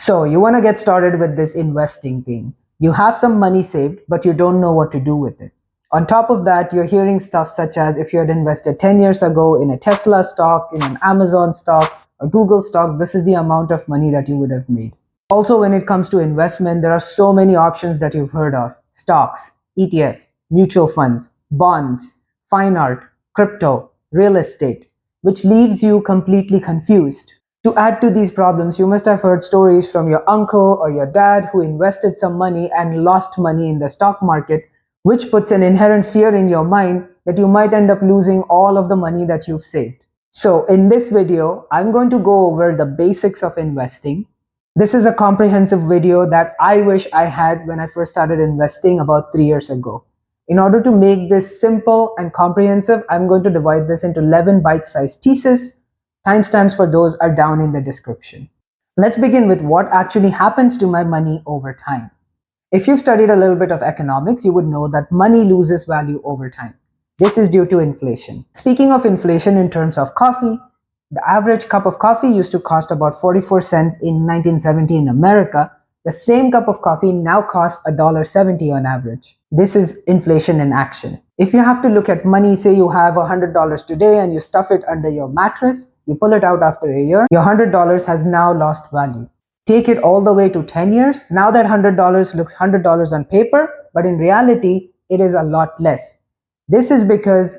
So you want to get started with this investing thing. You have some money saved, but you don't know what to do with it. On top of that, you're hearing stuff such as if you had invested 10 years ago in a Tesla stock, in an Amazon stock, or Google stock, this is the amount of money that you would have made. Also, when it comes to investment, there are so many options that you've heard of: stocks, ETF, mutual funds, bonds, fine art, crypto, real estate, which leaves you completely confused. To add to these problems, you must have heard stories from your uncle or your dad who invested some money and lost money in the stock market, which puts an inherent fear in your mind that you might end up losing all of the money that you've saved. So in this video, I'm going to go over the basics of investing. This is a comprehensive video that I wish I had when I first started investing about 3 years ago. In order to make this simple and comprehensive, I'm going to divide this into 11 bite-sized pieces. Timestamps for those are down in the description. Let's begin with what actually happens to my money over time. If you've studied a little bit of economics, you would know that money loses value over time. This is due to inflation. Speaking of inflation in terms of coffee, the average cup of coffee used to cost about 44 cents in 1970 in America. The same cup of coffee now costs $1.70 on average. This is inflation in action. If you have to look at money, say you have $100 today and you stuff it under your mattress, you pull it out after a year, your $100 has now lost value. Take it all the way to 10 years, now that $100 looks $100 on paper, but in reality, it is a lot less. This is because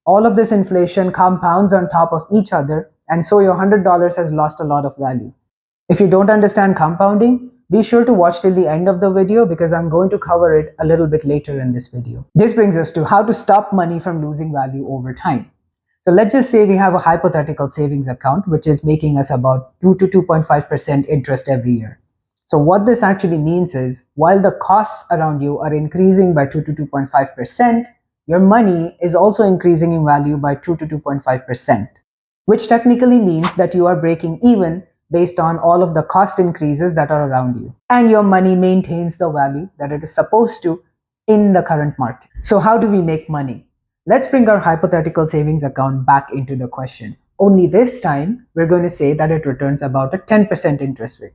all of this inflation compounds on top of each other, and so your $100 has lost a lot of value. If you don't understand compounding, be sure to watch till the end of the video because I'm going to cover it a little bit later in this video. This brings us to how to stop money from losing value over time. So let's just say we have a hypothetical savings account which is making us about 2 to 2.5% interest every year. So what this actually means is while the costs around you are increasing by 2 to 2.5%, your money is also increasing in value by 2 to 2.5%, which technically means that you are breaking even based on all of the cost increases that are around you. And your money maintains the value that it is supposed to in the current market. So how do we make money? Let's bring our hypothetical savings account back into the question. Only this time, we're going to say that it returns about a 10% interest rate.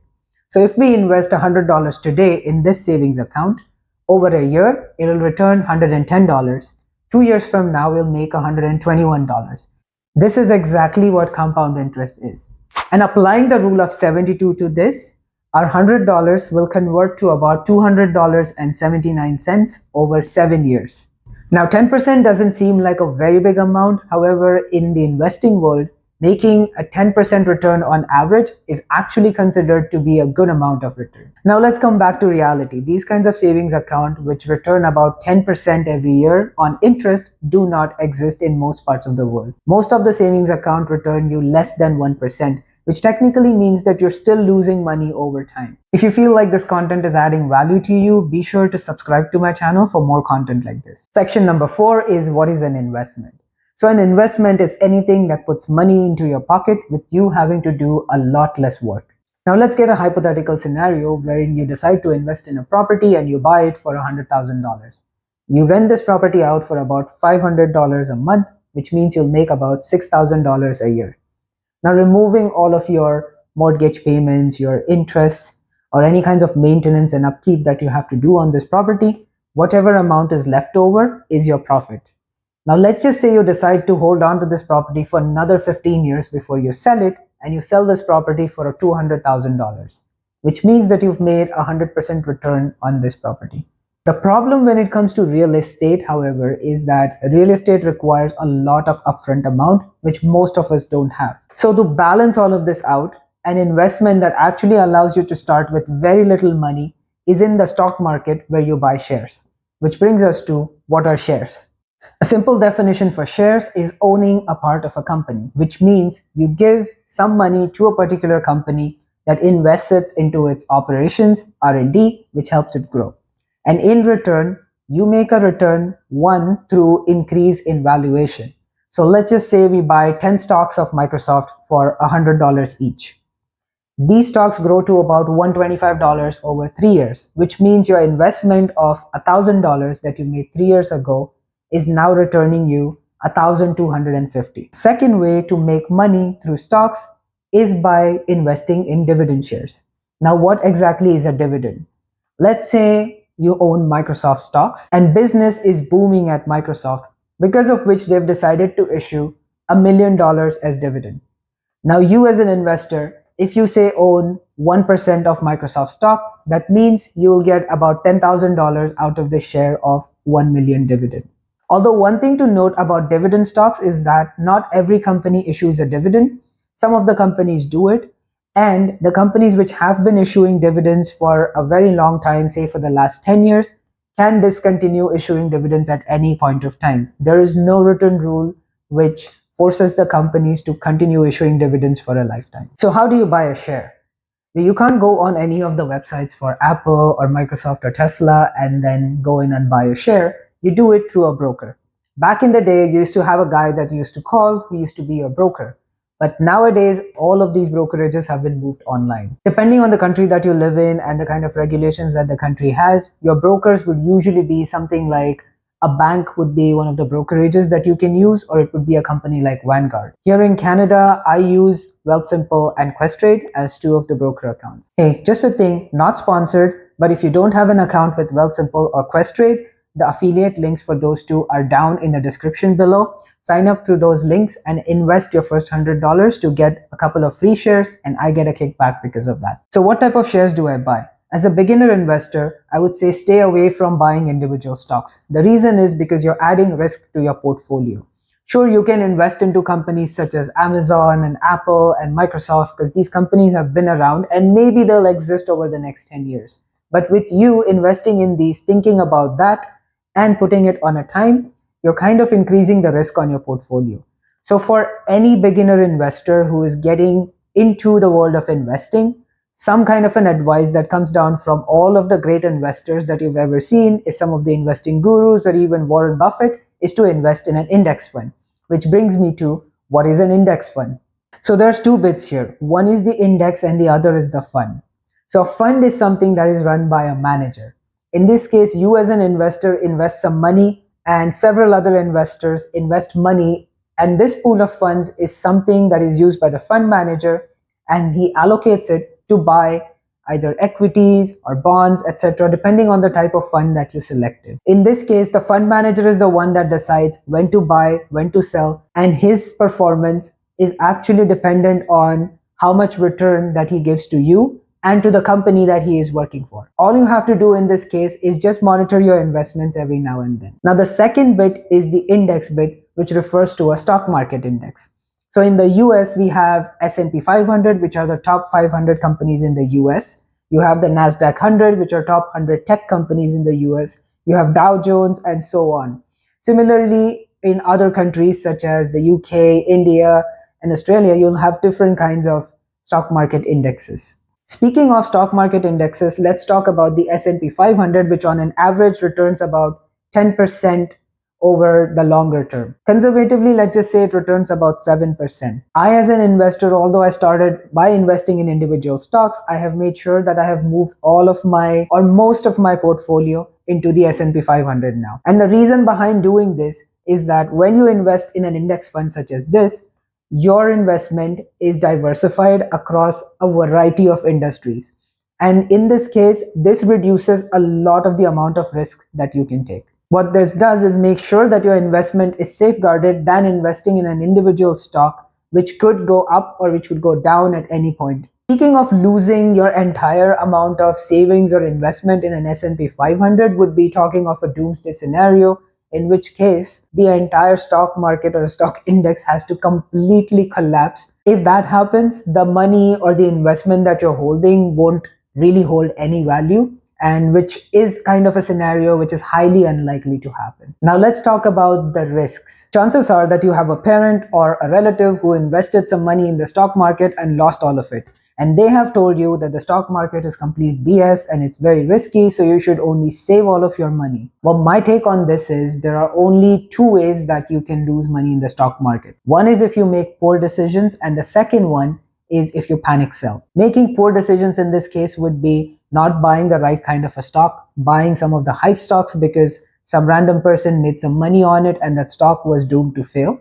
So if we invest $100 today in this savings account, over a year, it will return $110. 2 years from now, we'll make $121. This is exactly what compound interest is. And applying the rule of 72 to this, our $100 will convert to about $200.79 over 7 years. Now, 10% doesn't seem like a very big amount. However, in the investing world, making a 10% return on average is actually considered to be a good amount of return. Now let's come back to reality. These kinds of savings accounts which return about 10% every year on interest do not exist in most parts of the world. Most of the savings accounts return you less than 1%, which technically means that you're still losing money over time. If you feel like this content is adding value to you, be sure to subscribe to my channel for more content like this. Section number 4 is what is an investment. So an investment is anything that puts money into your pocket with you having to do a lot less work. Now let's get a hypothetical scenario wherein you decide to invest in a property and you buy it for $100,000. You rent this property out for about $500 a month, which means you'll make about $6,000 a year. Now removing all of your mortgage payments, your interests, or any kinds of maintenance and upkeep that you have to do on this property, whatever amount is left over is your profit. Now let's just say you decide to hold on to this property for another 15 years before you sell it, and you sell this property for $200,000, which means that you've made 100% return on this property. The problem when it comes to real estate, however, is that real estate requires a lot of upfront amount, which most of us don't have. So to balance all of this out, an investment that actually allows you to start with very little money is in the stock market where you buy shares, which brings us to what are shares. A simple definition for shares is owning a part of a company, which means you give some money to a particular company that invests it into its operations, R&D, which helps it grow. And in return, you make a return, one, through increase in valuation. So let's just say we buy 10 stocks of Microsoft for $100 each. These stocks grow to about $125 over 3 years, which means your investment of $1,000 that you made 3 years ago is now returning you $1,250. Second way to make money through stocks is by investing in dividend shares. Now, what exactly is a dividend? Let's say you own Microsoft stocks and business is booming at Microsoft, because of which they've decided to issue $1 million as dividend. Now, you as an investor, if you say own 1% of Microsoft stock, that means you'll get about $10,000 out of the share of 1 million dividend. Although one thing to note about dividend stocks is that not every company issues a dividend. Some of the companies do it, and the companies which have been issuing dividends for a very long time, say for the last 10 years, can discontinue issuing dividends at any point of time. There is no written rule which forces the companies to continue issuing dividends for a lifetime. So how do you buy a share? You can't go on any of the websites for Apple or Microsoft or Tesla and then go in and buy a share. You do it through a broker. Back in the day, you used to have a guy that you used to call who used to be your broker. But nowadays, all of these brokerages have been moved online. Depending on the country that you live in and the kind of regulations that the country has, your brokers would usually be something like a bank would be one of the brokerages that you can use, or it would be a company like Vanguard. Here in Canada, I use Wealthsimple and Questrade as two of the broker accounts. Hey, just a thing, not sponsored, but if you don't have an account with Wealthsimple or Questrade, the affiliate links for those two are down in the description below. Sign up through those links and invest your first $100 to get a couple of free shares, and I get a kickback because of that. So what type of shares do I buy? As a beginner investor, I would say stay away from buying individual stocks. The reason is because you're adding risk to your portfolio. Sure, you can invest into companies such as Amazon and Apple and Microsoft because these companies have been around and maybe they'll exist over the next 10 years. But with you investing in these, thinking about that and putting it on a time, you're kind of increasing the risk on your portfolio. So for any beginner investor who is getting into the world of investing, some kind of an advice that comes down from all of the great investors that you've ever seen is some of the investing gurus or even Warren Buffett is to invest in an index fund, which brings me to what is an index fund. So there's two bits here. One is the index and the other is the fund. So a fund is something that is run by a manager. In this case, you as an investor invest some money and several other investors invest money, and this pool of funds is something that is used by the fund manager and he allocates it to buy either equities or bonds, etc., depending on the type of fund that you selected. In this case, the fund manager is the one that decides when to buy, when to sell, and his performance is actually dependent on how much return that he gives to you and to the company that he is working for. All you have to do in this case is just monitor your investments every now and then. Now, the second bit is the index bit, which refers to a stock market index. So in the US, we have S&P 500, which are the top 500 companies in the US. You have the NASDAQ 100, which are top 100 tech companies in the US. You have Dow Jones and so on. Similarly, in other countries such as the UK, India, and Australia, you'll have different kinds of stock market indexes. Speaking of stock market indexes, let's talk about the S&P 500, which on an average returns about 10% over the longer term. Conservatively, let's just say it returns about 7%. I, as an investor, although I started by investing in individual stocks, I have made sure that I have moved all of my or most of my portfolio into the S&P 500 now. And the reason behind doing this is that when you invest in an index fund such as this, your investment is diversified across a variety of industries. And in this case, this reduces a lot of the amount of risk that you can take. What this does is make sure that your investment is safeguarded than investing in an individual stock, which could go up or which would go down at any point. Speaking of losing your entire amount of savings or investment in an S&P 500 would be talking of a doomsday scenario, in which case the entire stock market or stock index has to completely collapse. If that happens, the money or the investment that you're holding won't really hold any value, and which is kind of a scenario which is highly unlikely to happen. Now let's talk about the risks. Chances are that you have a parent or a relative who invested some money in the stock market and lost all of it. And they have told you that the stock market is complete BS and it's very risky, so you should only save all of your money. Well, my take on this is there are only two ways that you can lose money in the stock market. One is if you make poor decisions, and the second one is if you panic sell. Making poor decisions in this case would be not buying the right kind of a stock, buying some of the hype stocks because some random person made some money on it and that stock was doomed to fail.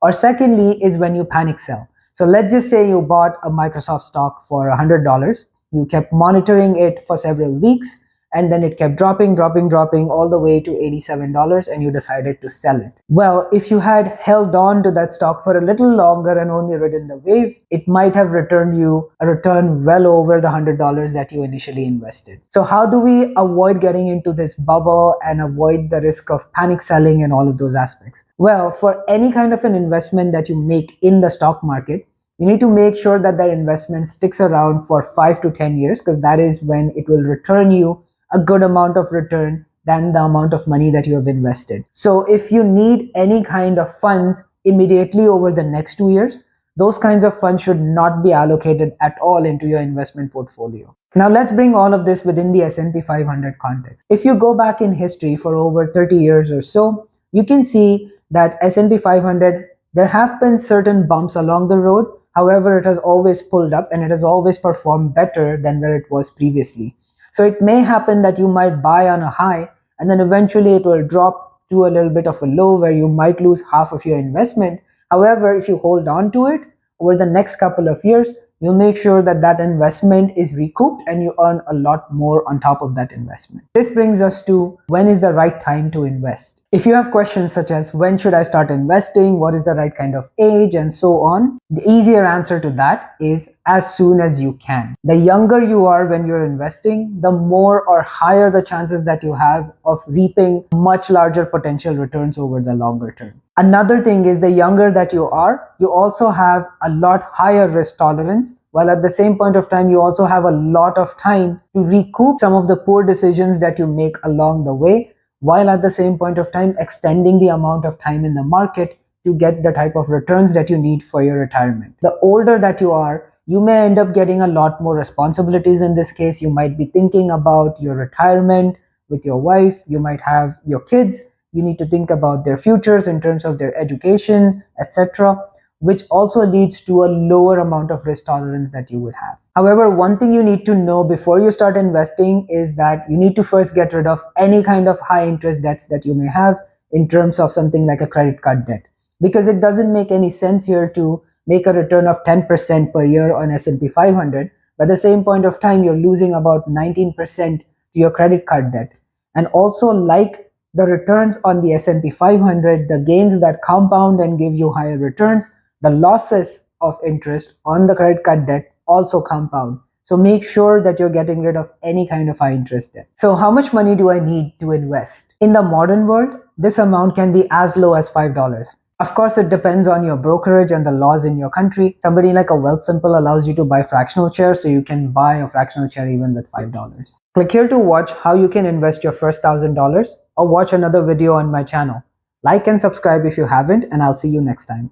Or secondly is when you panic sell. So let's just say you bought a Microsoft stock for $100. You kept monitoring it for several weeks, and then it kept dropping, dropping all the way to $87, and you decided to sell it. Well, if you had held on to that stock for a little longer and only ridden the wave, it might have returned you a return well over the $100 that you initially invested. So how do we avoid getting into this bubble and avoid the risk of panic selling and all of those aspects? Well, for any kind of an investment that you make in the stock market, you need to make sure that that investment sticks around for 5 to 10 years, because that is when it will return you a good amount of return than the amount of money that you have invested. So if you need any kind of funds immediately over the next 2 years, those kinds of funds should not be allocated at all into your investment portfolio. Now let's bring all of this within the S&P 500 context. If you go back in history for over 30 years or so, you can see that S&P 500, there have been certain bumps along the road. However, it has always pulled up and it has always performed better than where it was previously. So it may happen that you might buy on a high and then eventually it will drop to a little bit of a low where you might lose half of your investment. However, if you hold on to it over the next couple of years, you'll make sure that that investment is recouped and you earn a lot more on top of that investment. This brings us to when is the right time to invest. If you have questions such as when should I start investing, what is the right kind of age, and so on, the easier answer to that is as soon as you can. The younger you are when you're investing, the more or higher the chances that you have of reaping much larger potential returns over the longer term. Another thing is the younger that you are, you also have a lot higher risk tolerance, while at the same point of time, you also have a lot of time to recoup some of the poor decisions that you make along the way, while at the same point of time extending the amount of time in the market to get the type of returns that you need for your retirement. The older that you are, you may end up getting a lot more responsibilities. In this case, you might be thinking about your retirement with your wife, you might have your kids, you need to think about their futures in terms of their education, etc., which also leads to a lower amount of risk tolerance that you would have. However, one thing you need to know before you start investing is that you need to first get rid of any kind of high interest debts that you may have in terms of something like a credit card debt, because it doesn't make any sense here to make a return of 10% per year on S&P 500, but at the same point of time, you're losing about 19% to your credit card debt. And also, like the returns on the S&P 500, the gains that compound and give you higher returns, the losses of interest on the credit card debt also compound. So make sure that you're getting rid of any kind of high interest debt. So how much money do I need to invest? In the modern world, this amount can be as low as $5. Of course, it depends on your brokerage and the laws in your country. Somebody like a Wealthsimple allows you to buy fractional shares, so you can buy a fractional share even with $5. Click here to watch how you can invest your first $1,000, or watch another video on my channel. Like and subscribe if you haven't, and I'll see you next time.